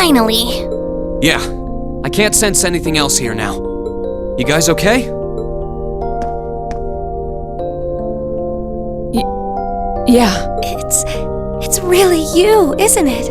Finally. Yeah, I can't sense anything else here now. You guys okay? Yeah. It's really you, isn't it?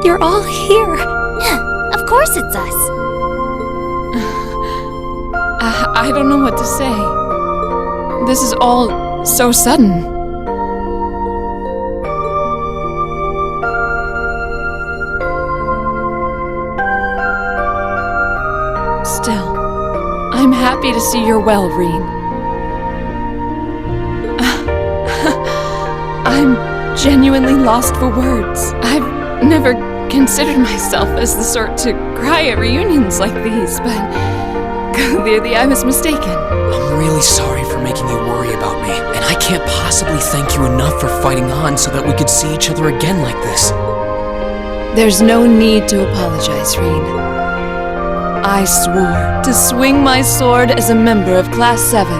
You're all here. Of course it's us. I don't know what to say. This is all so sudden. Still, I'm happy to see you're well, Rean. I'm genuinely lost for words. I've never considered myself as the sort to cry at reunions like these, but clearly I was mistaken. I'm really sorry for making you worry about me, and I can't possibly thank you enough for fighting on so that we could see each other again like this. There's no need to apologize, Rean. I swore to swing my sword as a member of Class 7.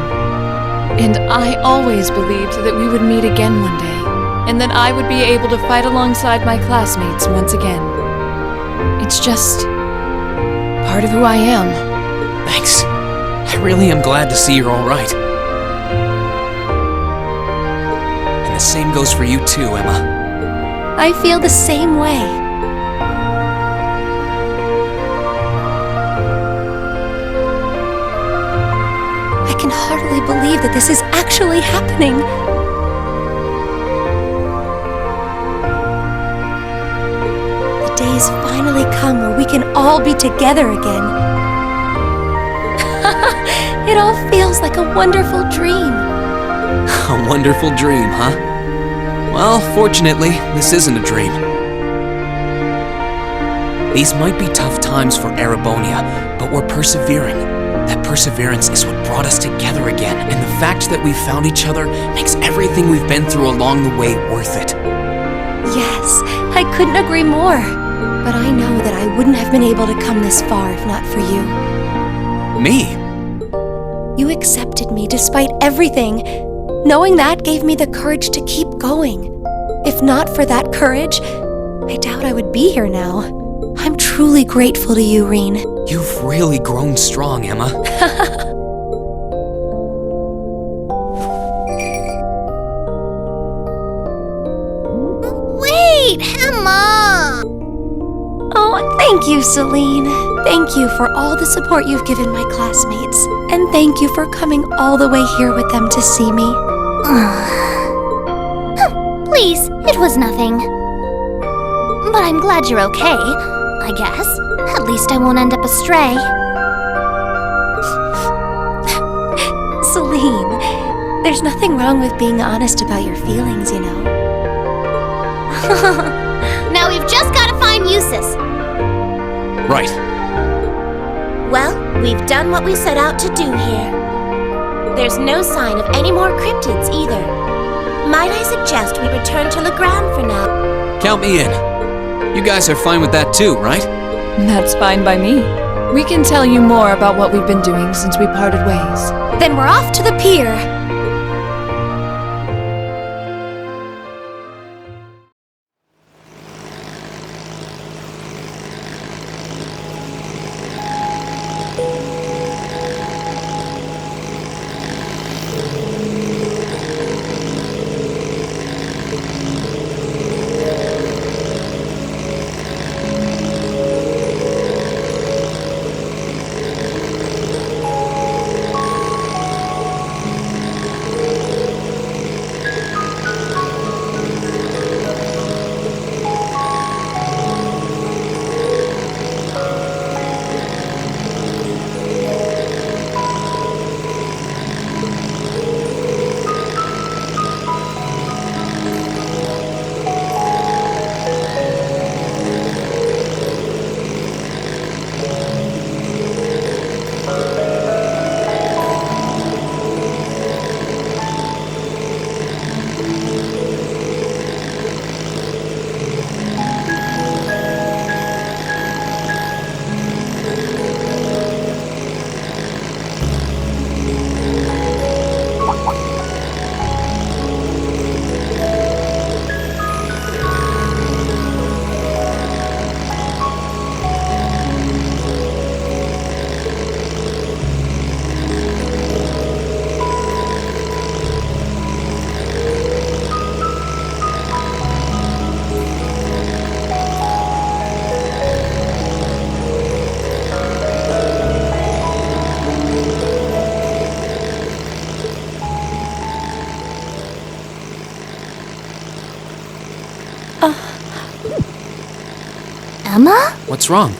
And I always believed that we would meet again one day, and that I would be able to fight alongside my classmates once again. It's just part of who I am. Thanks. I really am glad to see you're all right. And the same goes for you too, Emma. I feel the same way. I can hardly believe that this is actually happening. The day's finally come where we can all be together again. It all feels like a wonderful dream. A wonderful dream, huh? Well, fortunately, this isn't a dream. These might be tough times for Erebonia, but we're persevering. That perseverance is what brought us together again, and the fact that we found each other makes everything we've been through along the way worth it. Yes, I couldn't agree more. But I know that I wouldn't have been able to come this far if not for you. Me? You accepted me despite everything. Knowing that gave me the courage to keep going. If not for that courage, I doubt I would be here now. I'm truly grateful to you, Rean. You've really grown strong, Emma. Wait, Emma! Oh, thank you, Celine. Thank you for all the support you've given my classmates. And thank you for coming all the way here with them to see me. Please, it was nothing. But I'm glad you're okay, I guess. At least I won't end up astray. Celine, there's nothing wrong with being honest about your feelings, you know. Now we've just got to find Eustace. Right. Well, we've done what we set out to do here. There's no sign of any more cryptids either. Might I suggest we return to Legrand for now? Count me in. You guys are fine with that too, right? That's fine by me. We can tell you more about what we've been doing since we parted ways. Then we're off to the pier. Emma? What's wrong?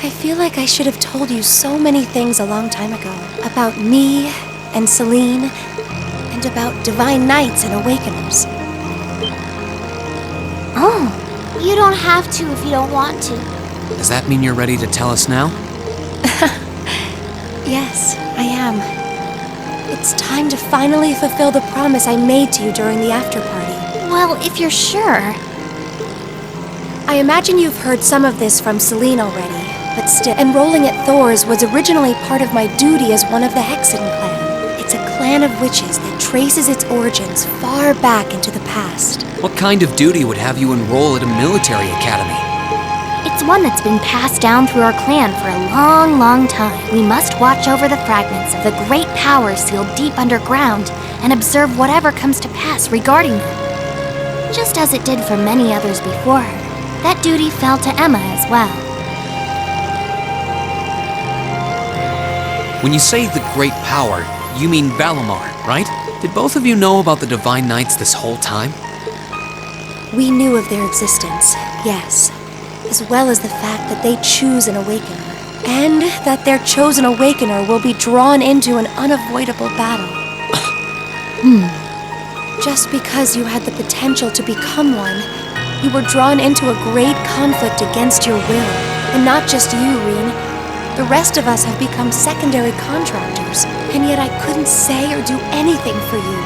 I feel like I should have told you so many things a long time ago. About me and Celine, and about Divine Knights and Awakeners. Oh, you don't have to if you don't want to. Does that mean you're ready to tell us now? Yes, I am. It's time to finally fulfill the promise I made to you during the after party. Well, if you're sure. I imagine you've heard some of this from Celine already, but still, enrolling at Thor's was originally part of my duty as one of the Hexen clan. It's a clan of witches that traces its origins far back into the past. What kind of duty would have you enroll at a military academy? It's one that's been passed down through our clan for a long, long time. We must watch over the fragments of the great powers sealed deep underground and observe whatever comes to pass regarding them. Just as it did for many others before her, that duty fell to Emma as well. When you say the great power, you mean Valimar, right? Did both of you know about the Divine Knights this whole time? We knew of their existence, yes, as well as the fact that they choose an Awakener, and that their chosen Awakener will be drawn into an unavoidable battle. Just because you had the potential to become one, you were drawn into a great conflict against your will. And not just you, Rean. The rest of us have become secondary contractors, and yet I couldn't say or do anything for you.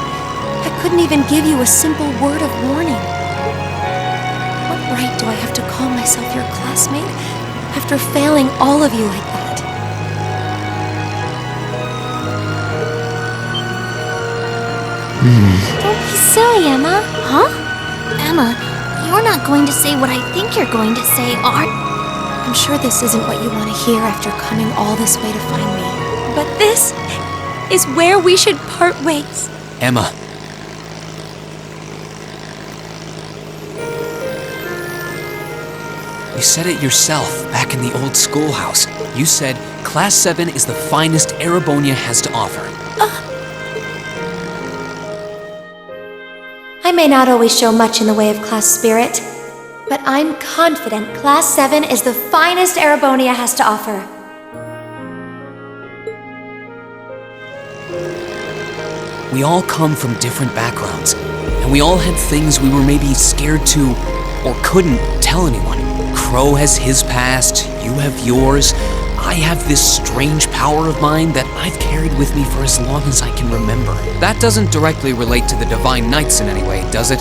I couldn't even give you a simple word of warning. What right do I have to call myself your classmate after failing all of you like that? Don't be silly, Emma. Huh? Emma, you're not going to say what I think you're going to say, are... I'm sure this isn't what you want to hear after coming all this way to find me. But this is where we should part ways. Emma. You said it yourself back in the old schoolhouse. You said Class 7 is the finest Erebonia has to offer. I may not always show much in the way of class spirit, but I'm confident Class 7 is the finest Erebonia has to offer. We all come from different backgrounds, and we all had things we were maybe scared to or couldn't tell anyone. Crow has his past, you have yours. I have this strange power of mine that I've carried with me for as long as I can remember. That doesn't directly relate to the Divine Knights in any way, does it?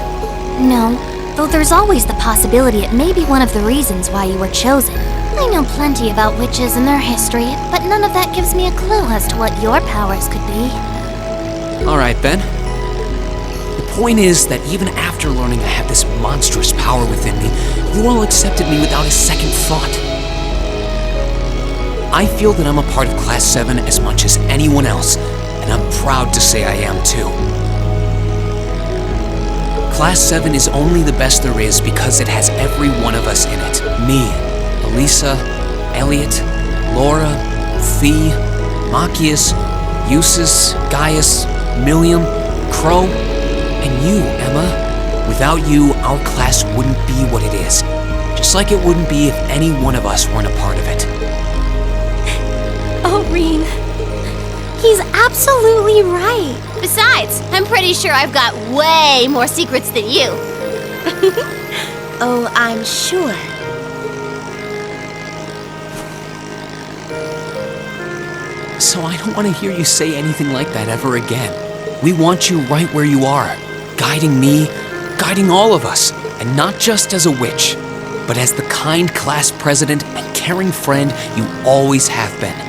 No, though there's always the possibility it may be one of the reasons why you were chosen. I know plenty about witches and their history, but none of that gives me a clue as to what your powers could be. Alright, Ben. The point is that even after learning I had this monstrous power within me, you all accepted me without a second thought. I feel that I'm a part of Class 7 as much as anyone else, and I'm proud to say I am too. Class 7 is only the best there is because it has every one of us in it. Me, Elisa, Elliot, Laura, Fee, Machias, Eustace, Gaius, Milliam, Crow, and you, Emma. Without you, our class wouldn't be what it is. Just like it wouldn't be if any one of us weren't a part of it. Oh, Rean. He's absolutely right. Besides, I'm pretty sure I've got way more secrets than you. Oh, I'm sure. So I don't want to hear you say anything like that ever again. We want you right where you are, guiding me, guiding all of us, and not just as a witch, but as the kind class president and caring friend you always have been.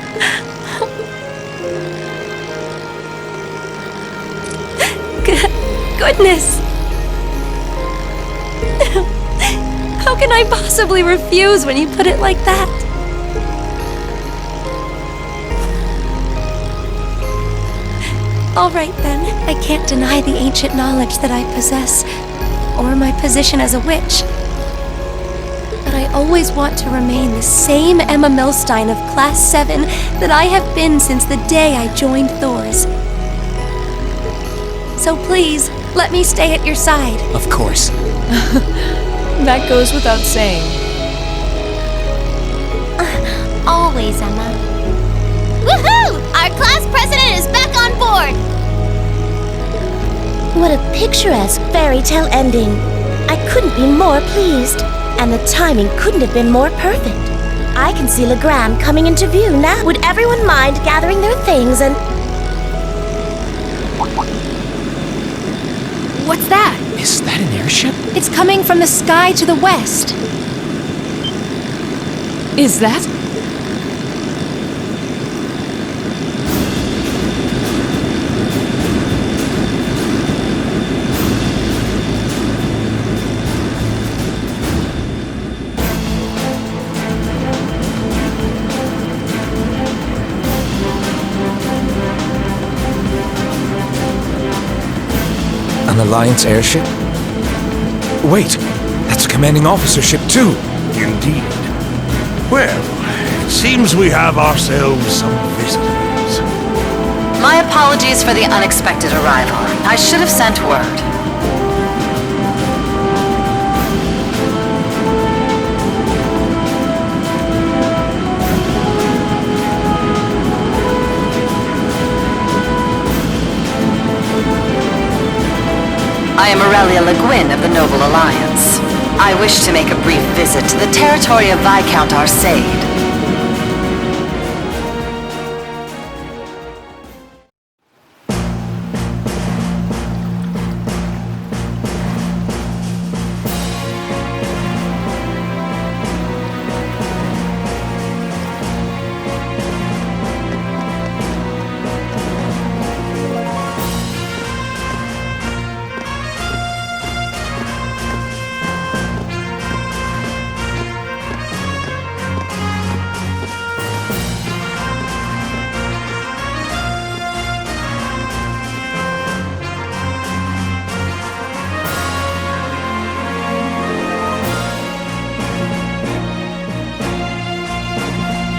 Goodness! How can I possibly refuse when you put it like that? All right then, I can't deny the ancient knowledge that I possess, or my position as a witch. But I always want to remain the same Emma Milstein of Class 7 that I have been since the day I joined Thor's. So please, let me stay at your side. Of course. That goes without saying. Always, Emma. Woohoo! Our class president is back on board! What a picturesque fairy tale ending. I couldn't be more pleased. And the timing couldn't have been more perfect. I can see Legrand coming into view now. Would everyone mind gathering their things and... What's that? Is that an airship? It's coming from the sky to the west. Is that? An Alliance airship? Wait, that's a commanding officer ship too. Indeed. Well, it seems we have ourselves some visitors. My apologies for the unexpected arrival. I should have sent word. I am Aurelia Le Guin of the Noble Alliance. I wish to make a brief visit to the territory of Viscount Arcade.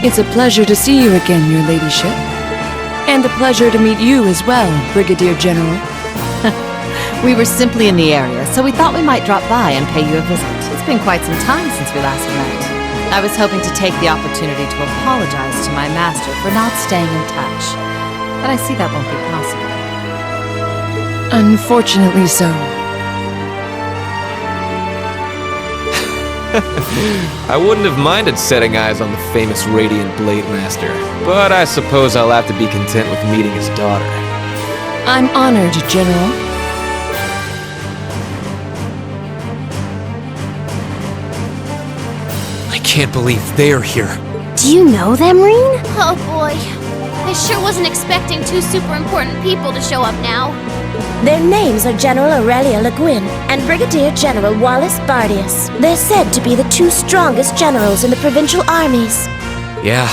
It's a pleasure to see you again, your ladyship. And a pleasure to meet you as well, Brigadier General. We were simply in the area, so we thought we might drop by and pay you a visit. It's been quite some time since we last met. I was hoping to take the opportunity to apologize to my master for not staying in touch, but I see that won't be possible. Unfortunately so. I wouldn't have minded setting eyes on the famous Radiant Blade Master, but I suppose I'll have to be content with meeting his daughter. I'm honored, General. I can't believe they're here. Do you know them, Reen? Oh boy. I sure wasn't expecting two super important people to show up now. Their names are General Aurelia Le Guin and Brigadier General Wallace Bardius. They're said to be the two strongest generals in the provincial armies. Yeah,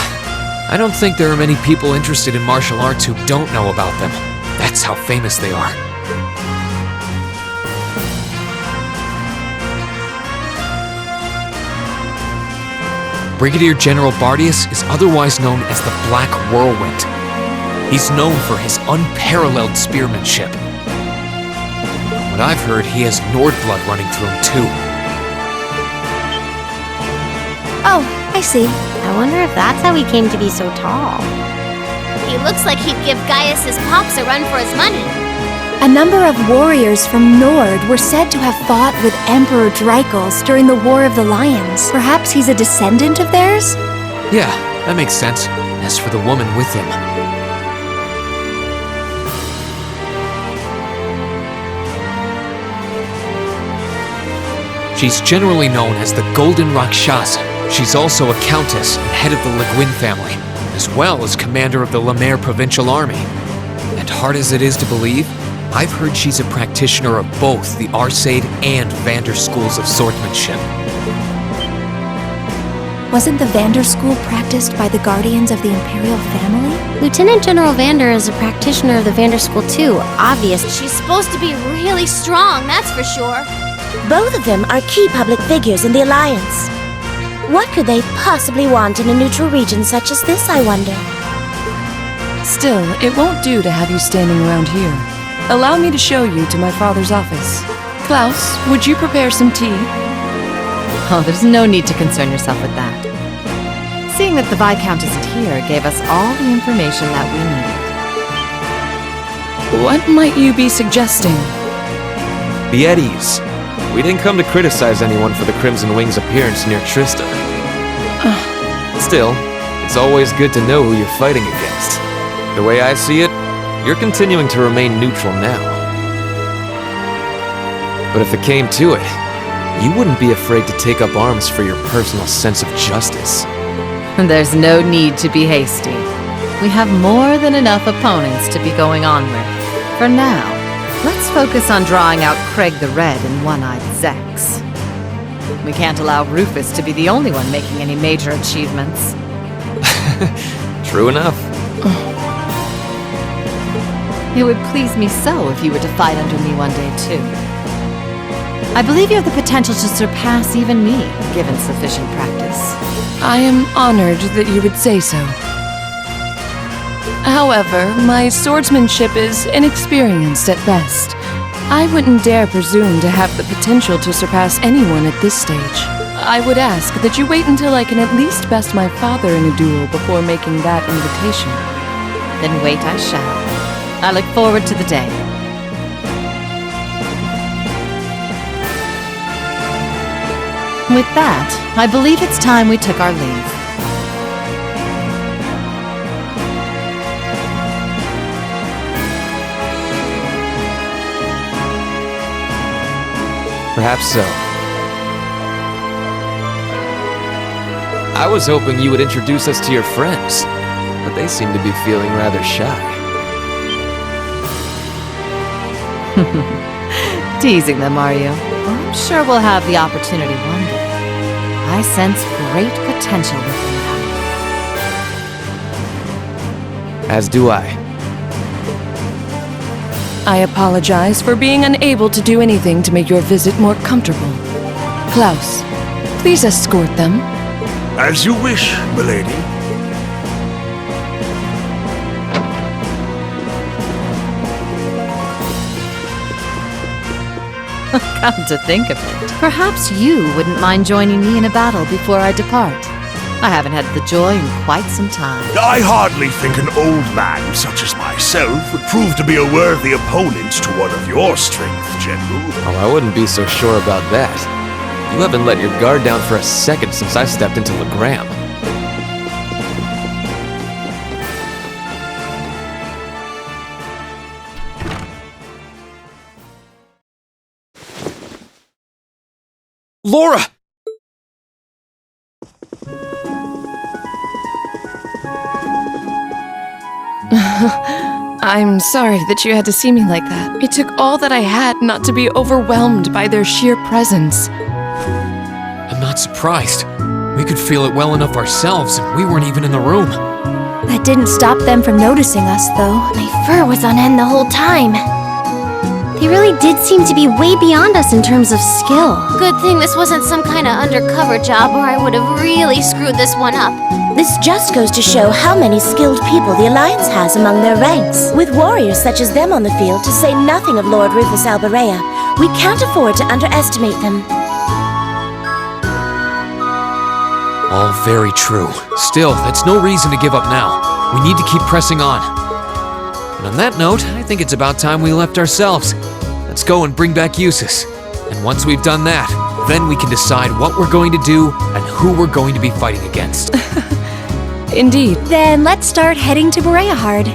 I don't think there are many people interested in martial arts who don't know about them. That's how famous they are. Brigadier General Bardius is otherwise known as the Black Whirlwind. He's known for his unparalleled spearmanship. From what I've heard, he has Nord blood running through him too. Oh, I see. I wonder if that's how he came to be so tall. He looks like he'd give Gaius's pops a run for his money. A number of warriors from Nord were said to have fought with Emperor Dreichels during the War of the Lions. Perhaps he's a descendant of theirs? Yeah, that makes sense. As for the woman with him, she's generally known as the Golden Rakshasa. She's also a countess and head of the Le Guin family, as well as commander of the Le Maire Provincial Army. And hard as it is to believe, I've heard she's a practitioner of both the Arcade and Vander schools of swordsmanship. Wasn't the Vander school practiced by the guardians of the Imperial family? Lieutenant General Vander is a practitioner of the Vander School too, obvious. She's supposed to be really strong, that's for sure. Both of them are key public figures in the Alliance. What could they possibly want in a neutral region such as this, I wonder? Still, it won't do to have you standing around here. Allow me to show you to my father's office. Klaus, would you prepare some tea? Oh, there's no need to concern yourself with that. Seeing that the Viscount isn't here gave us all the information that we needed. What might you be suggesting? Be at ease. We didn't come to criticize anyone for the Crimson Wing's appearance near Trista. Still, it's always good to know who you're fighting against. The way I see it, you're continuing to remain neutral now. But if it came to it, you wouldn't be afraid to take up arms for your personal sense of justice. There's no need to be hasty. We have more than enough opponents to be going on with. For now, let's focus on drawing out Craig the Red and One-Eyed Zex. We can't allow Rufus to be the only one making any major achievements. True enough. It would please me so if you were to fight under me one day, too. I believe you have the potential to surpass even me, given sufficient practice. I am honored that you would say so. However, my swordsmanship is inexperienced at best. I wouldn't dare presume to have the potential to surpass anyone at this stage. I would ask that you wait until I can at least best my father in a duel before making that invitation. Then wait I shall. I look forward to the day. With that, I believe it's time we took our leave. Perhaps so. I was hoping you would introduce us to your friends, but they seem to be feeling rather shy. Teasing them, are you? Well, I'm sure we'll have the opportunity one day. I sense great potential within them. As do I. I apologize for being unable to do anything to make your visit more comfortable. Klaus, please escort them. As you wish, milady. Come to think of it, perhaps you wouldn't mind joining me in a battle before I depart. I haven't had the joy in quite some time. I hardly think an old man such as myself would prove to be a worthy opponent to one of your strength, General. Oh, I wouldn't be so sure about that. You haven't let your guard down for a second since I stepped into Legram. Laura! I'm sorry that you had to see me like that. It took all that I had not to be overwhelmed by their sheer presence. I'm not surprised. We could feel it well enough ourselves, and we weren't even in the room. That didn't stop them from noticing us, though. My fur was on end the whole time. They really did seem to be way beyond us in terms of skill. Good thing this wasn't some kind of undercover job, or I would have really screwed this one up. This just goes to show how many skilled people the Alliance has among their ranks. With warriors such as them on the field, to say nothing of Lord Rufus Alberea, we can't afford to underestimate them. All very true. Still, that's no reason to give up now. We need to keep pressing on. And on that note, I think it's about time we left ourselves. Let's go and bring back Eustace. And once we've done that, then we can decide what we're going to do and who we're going to be fighting against. Indeed. Then let's start heading to Boreahard.